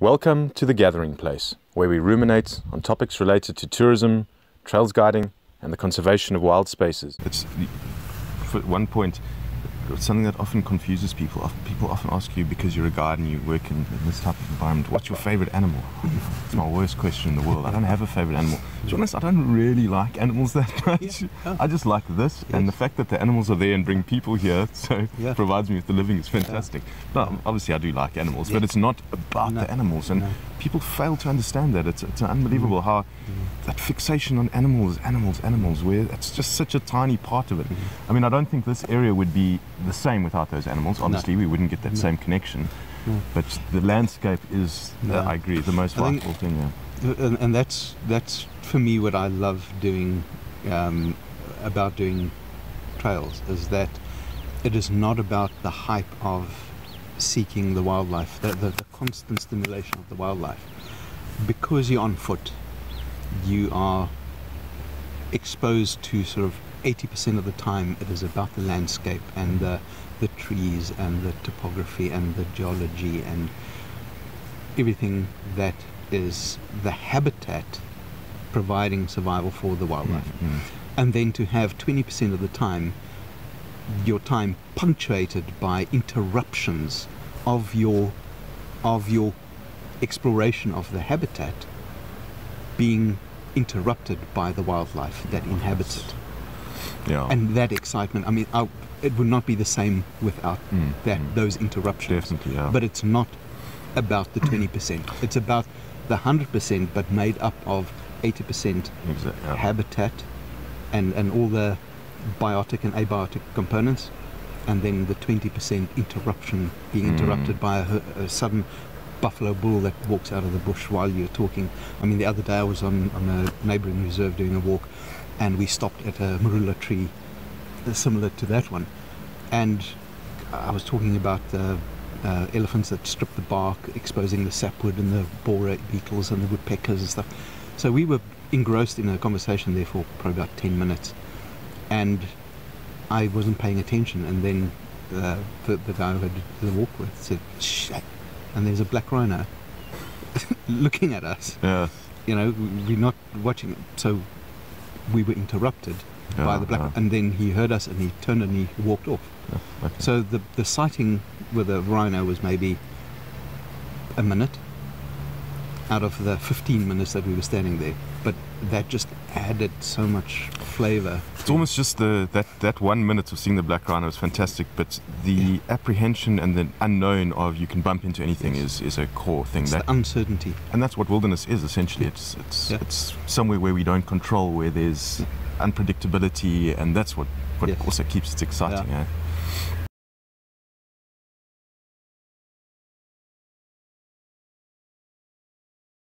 Welcome to The Gathering Place, where we ruminate on topics related to tourism, trails guiding, and the conservation of wild spaces. It's, for one point, something that often confuses people. People often ask you, because you're a guide and you work in this type of environment, what's your favorite animal? It's my worst question in the world. I don't have a favorite animal. To be honest, I don't really like animals that much. I just like this, and the fact that the animals are there and bring people here, so provides me with the living, is fantastic. No, obviously I do like animals, but it's not about the animals, and people fail to understand that. It's unbelievable how that fixation on animals, where it's just such a tiny part of it. I mean, I don't think this area would be the same without those animals. Obviously, we wouldn't get that same connection. But the landscape is, I agree, the most vital thing. And that's for me what I love doing about doing trails, is that it is not about the hype of seeking the wildlife, the constant stimulation of the wildlife. Because you're on foot, you are exposed to sort of 80% of the time it is about the landscape and the trees and the topography and the geology and everything that is the habitat providing survival for the wildlife. And then to have 20% of the time, your time punctuated by interruptions of your exploration of the habitat being interrupted by the wildlife that inhabits it. And that excitement, I mean, it would not be the same without those interruptions. Definitely, But it's not about the 20%. It's about the 100%, but made up of 80% habitat and all the biotic and abiotic components, and then the 20% interruption, being interrupted by a sudden buffalo bull that walks out of the bush while you're talking. I mean, the other day I was on a neighbouring reserve doing a walk, and we stopped at a marula tree similar to that one, and I was talking about the elephants that strip the bark, exposing the sapwood and the borer beetles and the woodpeckers and stuff. So we were engrossed in a conversation there for probably about 10 minutes, and I wasn't paying attention, and then the guy who I did the walk with said, "Shit," and there's a black rhino looking at us. You know, we're not watching it, so we were interrupted by the black, and then he heard us and he turned and he walked off. So the sighting with the rhino was maybe a minute out of the 15 minutes that we were standing there, but that just added so much flavour. It's almost just that 1 minute of seeing the black rhino is fantastic, but the apprehension and the unknown of you can bump into anything is a core thing. It's the uncertainty, and that's what wilderness is essentially. It's somewhere where we don't control, where there's unpredictability, and that's what also keeps it exciting.